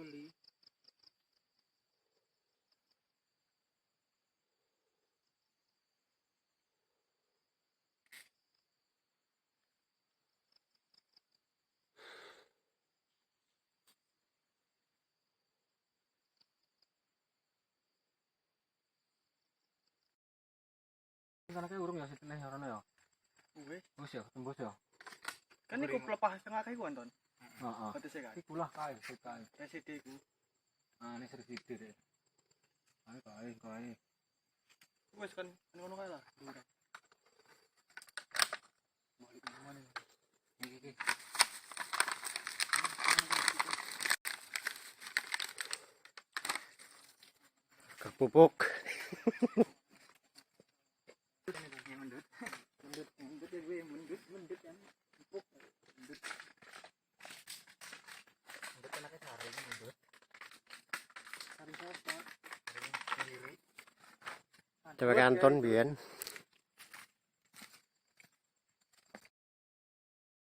oli. Karena kayak urung ya seteneh orangnya ya. Wis ya, tembus ya. Kan iku pelepah setengah kae ku Anton. Heeh. Batese kan. Iku lah kae, kae. PCD ku. Ah, ini sedikit deh. Kae. Wis kan ngono kae lah. Balik mana? Iki. Kepupuk. Mendut ya gue, mendut kan. Empuk. Mendut anaknya saring mendut. Saring sapa? Sendiri. Coba Anton biyen.